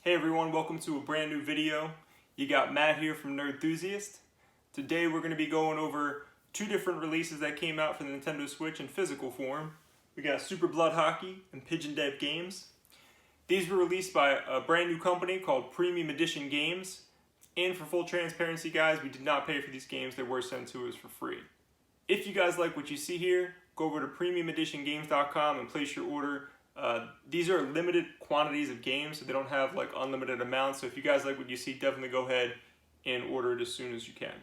Hey everyone, welcome to a brand new video. You got Matt here from Nerdthusiast. Today we're going to be going over two different releases that came out for the Nintendo Switch in physical form. We got Super Blood Hockey and Pigeon Games. These were released by a brand new company called Premium Edition Games. And for full transparency guys, we did not pay for these games, they were sent to us for free. If you guys like what you see here, go over to premiumeditiongames.com and place your order. These are limited quantities of games, so they don't have like unlimited amounts. So if you guys like what you see, definitely go ahead and order it as soon as you can.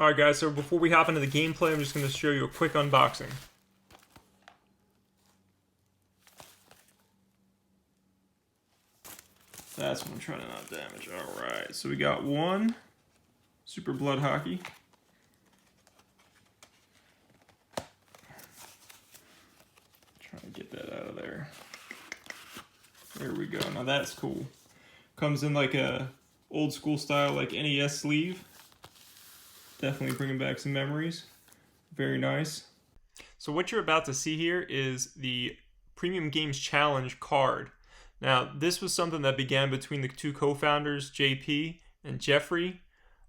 Alright guys, so before we hop into the gameplay, I'm just going to show you a quick unboxing. That's what I'm trying to not damage. Alright, so we got one Super Blood Hockey. Trying to get that out of there. There we go. Now that's cool. Comes in like a old school style like NES sleeve. Definitely bringing back some memories. Very nice. So what you're about to see here is the Premium Games Challenge card. Now, this was something that began between the two co-founders, JP and Jeffrey.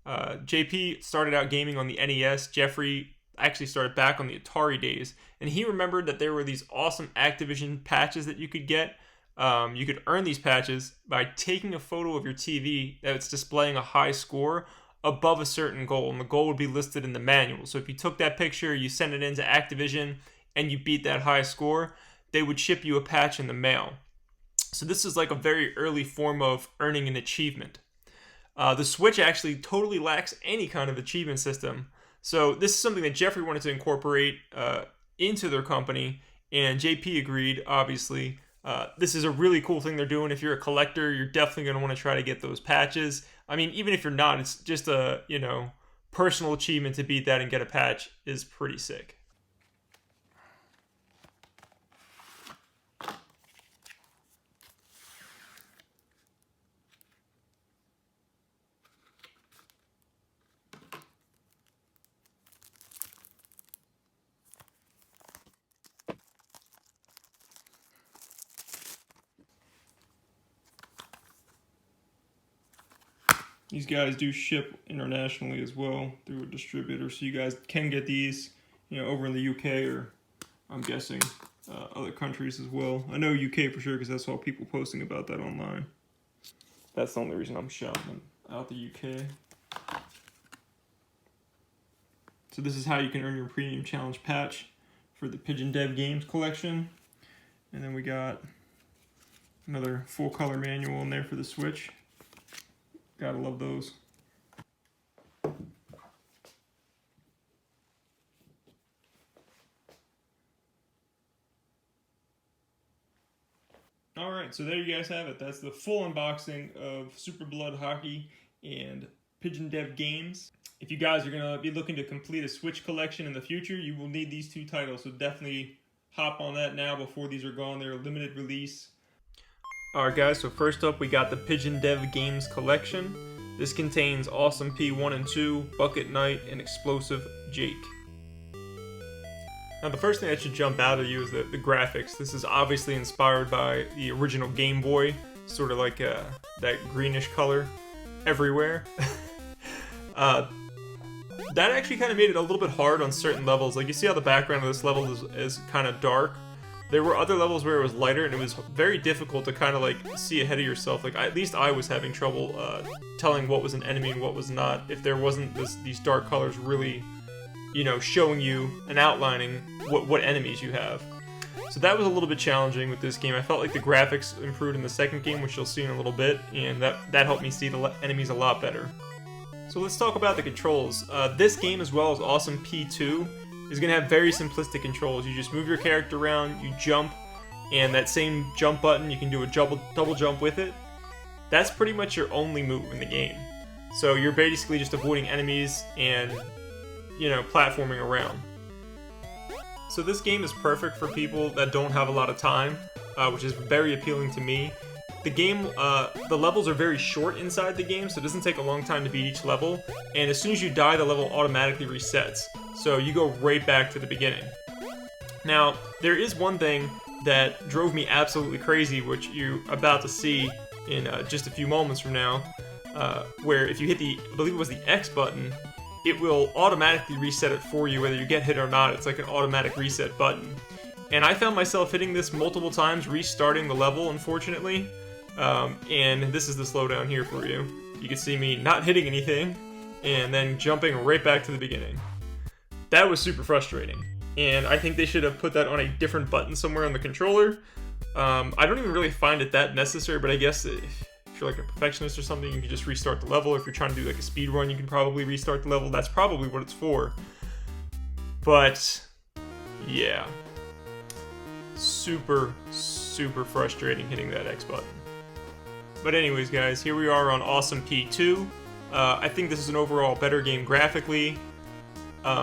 JP started out gaming on the NES. Jeffrey actually started back on the Atari days. And he remembered that there were these awesome Activision patches that you could get. You could earn these patches by taking a photo of your TV that's displaying a high score above a certain goal, and the goal would be listed in the manual. So if you took that picture, you sent it into Activision, and you beat that high score, they would ship you a patch in the mail. So this is like a very early form of earning an achievement. The Switch actually totally lacks any kind of achievement system. So this is something that Jeffrey wanted to incorporate into their company, and JP agreed, obviously. This is a really cool thing they're doing. If you're a collector, you're definitely going to want to try to get those patches. I mean, even if you're not, it's just a, personal achievement to beat that and get a patch is pretty sick. These guys do ship internationally as well through a distributor, so you guys can get these, over in the UK or I'm guessing other countries as well. I know UK for sure because I saw people posting about that online. That's the only reason I'm shouting them out the UK. So this is how you can earn your Premium Challenge patch for the Pigeon Games collection. And then we got another full color manual in there for the Switch. Gotta love those. Alright, so there you guys have it. That's the full unboxing of Super Blood Hockey and Pigeon Games. If you guys are going to be looking to complete a Switch collection in the future, you will need these two titles, so definitely hop on that now before these are gone. They're a limited release. Alright guys, so first up we got the Pigeon Games collection. This contains Awesome P1 and 2, Bucket Knight, and Explosive Jake. Now the first thing that should jump out at you is the graphics. This is obviously inspired by the original Game Boy, sort of like that greenish color everywhere. That actually kind of made it a little bit hard on certain levels. Like you see how the background of this level is kind of dark. There were other levels where it was lighter, and it was very difficult to kind of like see ahead of yourself. Like at least I was having trouble telling what was an enemy and what was not, if there wasn't these dark colors really, showing you and outlining what enemies you have. So that was a little bit challenging with this game. I felt like the graphics improved in the second game, which you'll see in a little bit, and that helped me see the enemies a lot better. So let's talk about the controls. This game, as well as Awesome P2, is going to have very simplistic controls. You just move your character around, you jump, and that same jump button, you can do a double jump with it. That's pretty much your only move in the game. So you're basically just avoiding enemies and, platforming around. So this game is perfect for people that don't have a lot of time, which is very appealing to me. The game, the levels are very short inside the game, so it doesn't take a long time to beat each level, and as soon as you die, the level automatically resets, so you go right back to the beginning. Now, there is one thing that drove me absolutely crazy, which you're about to see in just a few moments from now, where if you hit the, I believe it was the X button, it will automatically reset it for you whether you get hit or not. It's like an automatic reset button. And I found myself hitting this multiple times, restarting the level, unfortunately. And this is the slowdown here for you. You can see me not hitting anything, and then jumping right back to the beginning. That was super frustrating. And I think they should have put that on a different button somewhere on the controller. I don't even really find it that necessary, but I guess if you're like a perfectionist or something, you can just restart the level. If you're trying to do like a speed run, you can probably restart the level. That's probably what it's for. But yeah, super frustrating hitting that X button. But anyways, guys, here we are on Awesome P2. I think this is an overall better game graphically.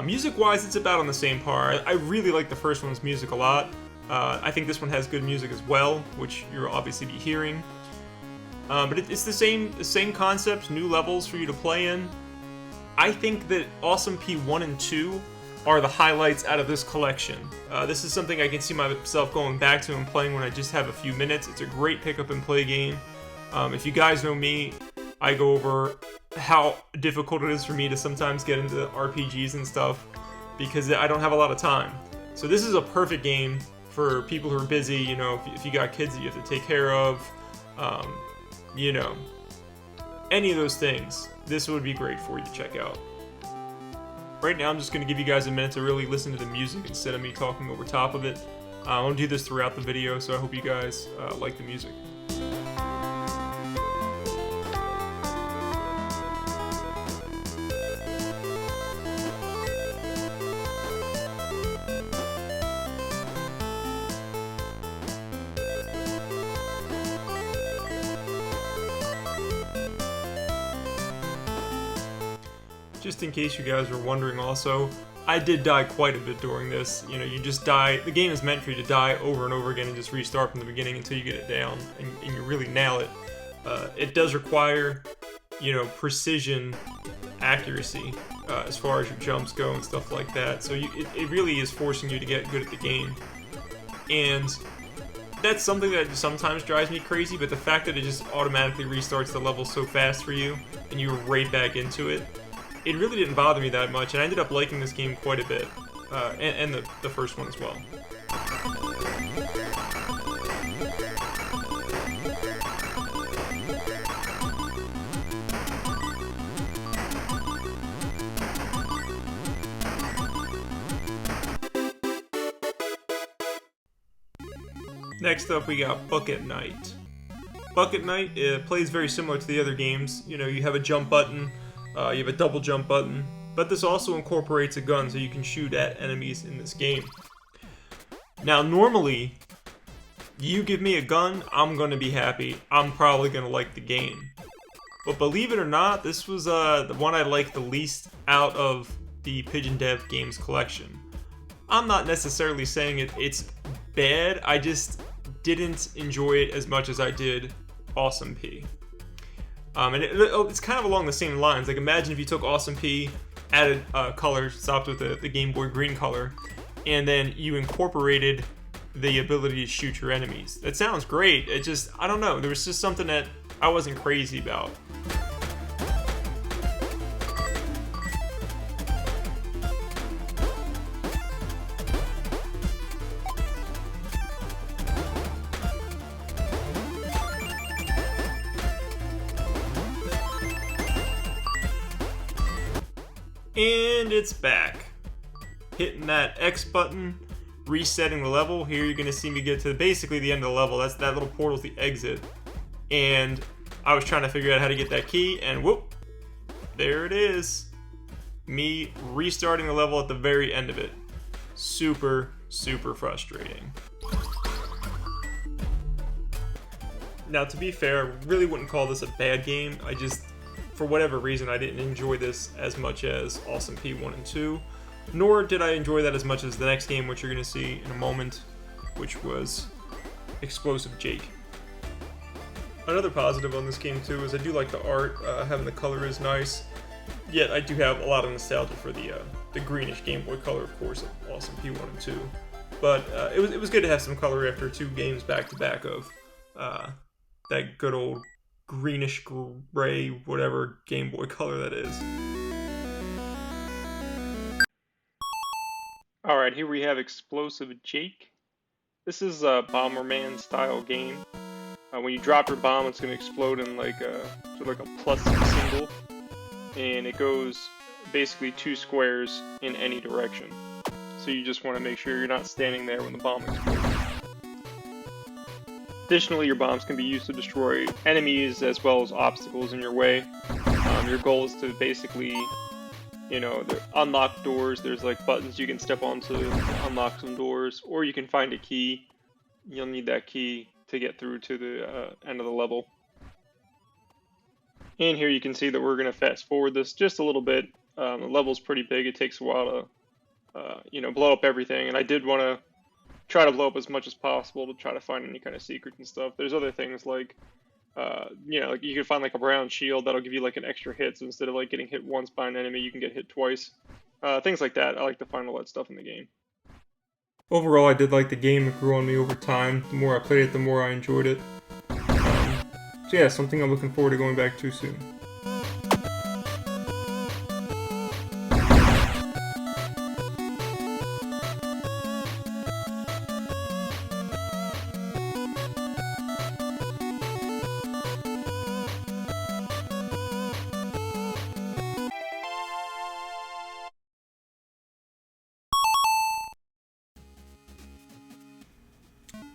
Music-wise, it's about on the same par. I really like the first one's music a lot. I think this one has good music as well, which you'll obviously be hearing. But it's the same concept, new levels for you to play in. I think that Awesome P1 and 2 are the highlights out of this collection. This is something I can see myself going back to and playing when I just have a few minutes. It's a great pick up and play game. If you guys know me, I go over how difficult it is for me to sometimes get into RPGs and stuff because I don't have a lot of time. So this is a perfect game for people who are busy, you know, if you got kids that you have to take care of, you know, any of those things, this would be great for you to check out. Right now, I'm just going to give you guys a minute to really listen to the music instead of me talking over top of it. I'll do this throughout the video, so I hope you guys like the music. Just in case you guys were wondering also, I did die quite a bit during this. You know, you just die, the game is meant for you to die over and over again and just restart from the beginning until you get it down and you really nail it. It does require, you know, precision accuracy as far as your jumps go and stuff like that. So it really is forcing you to get good at the game. And that's something that sometimes drives me crazy, but the fact that it just automatically restarts the level so fast for you and you're right back into it, it really didn't bother me that much, and I ended up liking this game quite a bit, and the first one as well. Next up, we got Bucket Night. Bucket Night plays very similar to the other games. You know, you have a jump button. You have a double jump button, but this also incorporates a gun so you can shoot at enemies in this game. Now, normally, you give me a gun, I'm going to be happy. I'm probably going to like the game. But believe it or not, this was the one I liked the least out of the Pigeon Dev games collection. I'm not necessarily saying it's bad, I just didn't enjoy it as much as I did Awesome P. And it's kind of along the same lines. Like, imagine if you took Awesome P, added color, stopped with the Game Boy green color, and then you incorporated the ability to shoot your enemies. That sounds great. It just, I don't know, there was just something that I wasn't crazy about. And it's back. Hitting that X button, resetting the level. Here you're gonna see me get to basically the end of the level. That little portal's the exit. And I was trying to figure out how to get that key, and whoop, there it is. Me restarting the level at the very end of it. Super frustrating. Now, to be fair, I really wouldn't call this a bad game. I just, for whatever reason, I didn't enjoy this as much as Awesome P1 and 2. Nor did I enjoy that as much as the next game, which you're going to see in a moment, which was Explosive Jake. Another positive on this game too is I do like the art. Having the color is nice. Yet I do have a lot of nostalgia for the greenish Game Boy Color, of course, of Awesome P1 and 2. But it was good to have some color after 2 games back to back of that good old greenish gray whatever Game Boy Color that is. All right, here we have Explosive Jake. This is a Bomberman style game. When you drop your bomb, it's going to explode in like a sort of like a plus symbol, and it goes basically 2 squares in any direction. So you just want to make sure you're not standing there when the bomb explodes. Additionally, your bombs can be used to destroy enemies as well as obstacles in your way. Your goal is to basically, you know, unlock doors. There's like buttons you can step on to unlock some doors, or you can find a key. You'll need that key to get through to the end of the level. And here you can see that we're going to fast forward this just a little bit. The level's pretty big. It takes a while to, you know, blow up everything. And I did want to try to blow up as much as possible to try to find any kind of secrets and stuff. There's other things like, you know, like you can find like a brown shield that'll give you like an extra hit. So instead of like getting hit once by an enemy, you can get hit twice. Things like that. I like to find all that stuff in the game. Overall, I did like the game. It grew on me over time. The more I played it, the more I enjoyed it. So yeah, something I'm looking forward to going back to soon.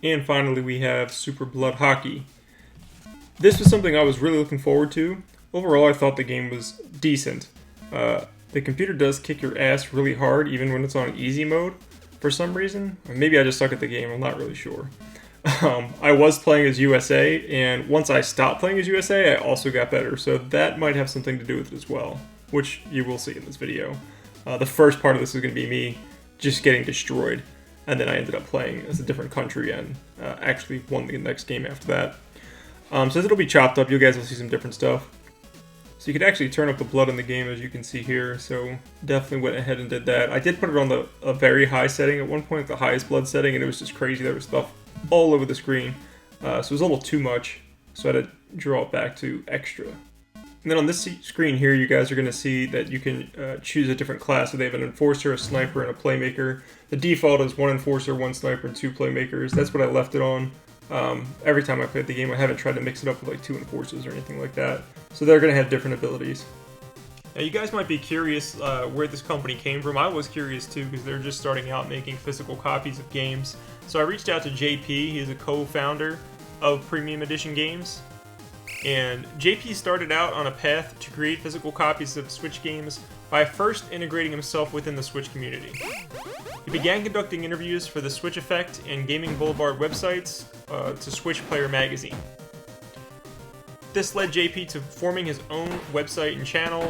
And finally, we have Super Blood Hockey. This was something I was really looking forward to. Overall, I thought the game was decent. The computer does kick your ass really hard, even when it's on easy mode, for some reason. Or maybe I just suck at the game, I'm not really sure. I was playing as USA, and once I stopped playing as USA, I also got better, so that might have something to do with it as well, which you will see in this video. The first part of this is going to be me just getting destroyed. And then I ended up playing as a different country and actually won the next game after that. So it'll be chopped up. You guys will see some different stuff. So you could actually turn up the blood in the game, as you can see here. So definitely went ahead and did that. I did put it on a very high setting at one point, the highest blood setting, and it was just crazy. There was stuff all over the screen. So it was a little too much. So I had to draw it back to extra. And then on this screen here, you guys are going to see that you can choose a different class. So they have an enforcer, a sniper, and a playmaker. The default is 1 enforcer, 1 sniper, and 2 playmakers. That's what I left it on. Every time I played the game, I haven't tried to mix it up with like 2 enforcers or anything like that. So they're going to have different abilities. Now you guys might be curious where this company came from. I was curious too, because they're just starting out making physical copies of games. So I reached out to JP. He's a co-founder of Premium Edition Games. And JP started out on a path to create physical copies of Switch games by first integrating himself within the Switch community. He began conducting interviews for the Switch Effect and Gaming Boulevard websites to Switch Player magazine. This led JP to forming his own website and channel,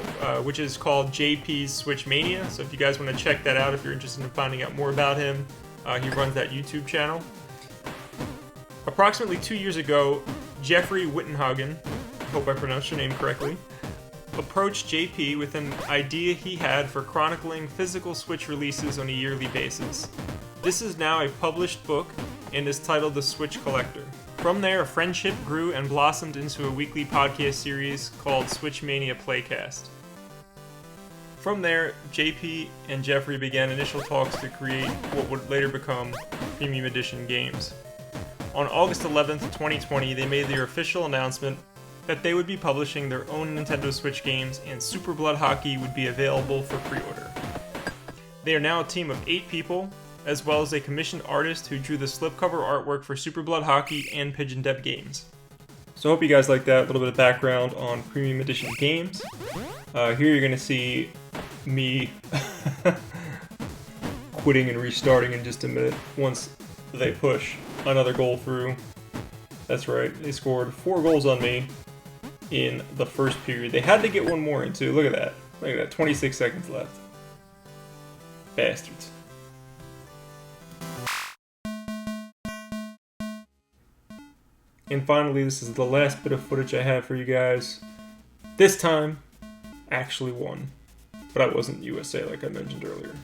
which is called JP's Switch Mania. So if you guys want to check that out, if you're interested in finding out more about him, he runs that YouTube channel. Approximately 2 years ago, Jeffrey Wittenhagen, I hope I pronounced your name correctly, approached JP with an idea he had for chronicling physical Switch releases on a yearly basis. This is now a published book and is titled The Switch Collector. From there, a friendship grew and blossomed into a weekly podcast series called Switch Mania Playcast. From there, JP and Jeffrey began initial talks to create what would later become Premium Edition Games. On August 11th, 2020, they made their official announcement that they would be publishing their own Nintendo Switch games and Super Blood Hockey would be available for pre-order. They are now a team of 8 people, as well as a commissioned artist who drew the slipcover artwork for Super Blood Hockey and Pigeon Dev Games. So I hope you guys like that, a little bit of background on Premium Edition Games. Here you're going to see me quitting and restarting in just a minute once they push another goal through. That's right, they scored 4 goals on me in the first period. They had to get one more in too. Look at that. 26 seconds left. Bastards. And finally, this is the last bit of footage I have for you guys. This time, actually won. But I wasn't USA like I mentioned earlier.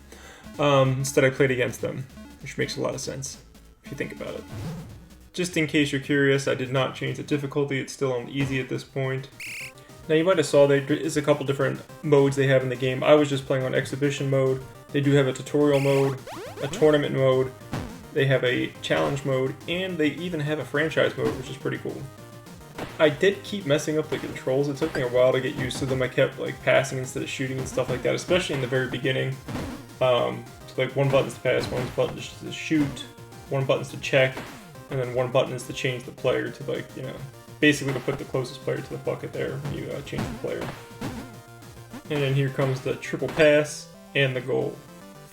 Instead I played against them, which makes a lot of sense, if you think about it. Just in case you're curious, I did not change the difficulty, it's still on easy at this point. Now you might have saw there is a couple different modes they have in the game. I was just playing on exhibition mode. They do have a tutorial mode, a tournament mode, they have a challenge mode, and they even have a franchise mode, which is pretty cool. I did keep messing up the controls. It took me a while to get used to them. I kept like passing instead of shooting and stuff like that, especially in the very beginning. So like one button's to pass, one button is to shoot, one button's to check, and then one button is to change the player to, like, you know, basically to put the closest player to the bucket there when you change the player. And then here comes the triple pass and the goal.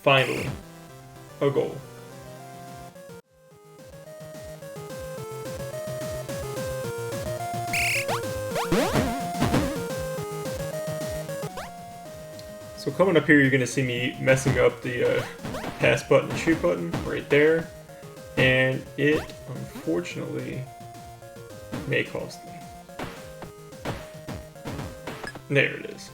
Finally, a goal. So coming up here, you're going to see me messing up the pass button and shoot button right there. And it, unfortunately, may cost me. There it is.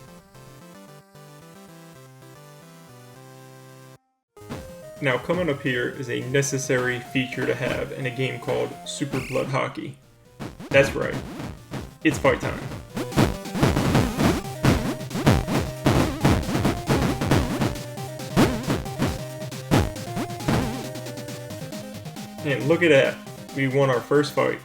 Now coming up here is a necessary feature to have in a game called Super Blood Hockey. That's right, it's fight time. And look at that, we won our first fight.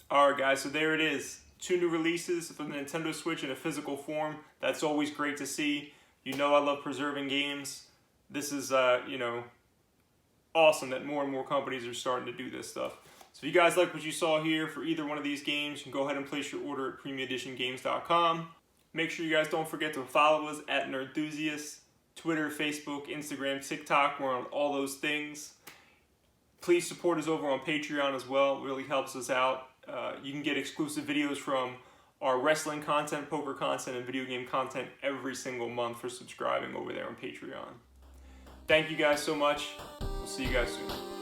Alright guys, so there it is. 2 new releases for the Nintendo Switch in a physical form. That's always great to see. You know I love preserving games. This is, you know, awesome that more and more companies are starting to do this stuff. So if you guys like what you saw here for either one of these games, you can go ahead and place your order at premiumeditiongames.com. Make sure you guys don't forget to follow us at Nerdthusiasts, Twitter, Facebook, Instagram, TikTok. We're on all those things. Please support us over on Patreon as well. It really helps us out. You can get exclusive videos from our wrestling content, poker content, and video game content every single month for subscribing over there on Patreon. Thank you guys so much. We'll see you guys soon.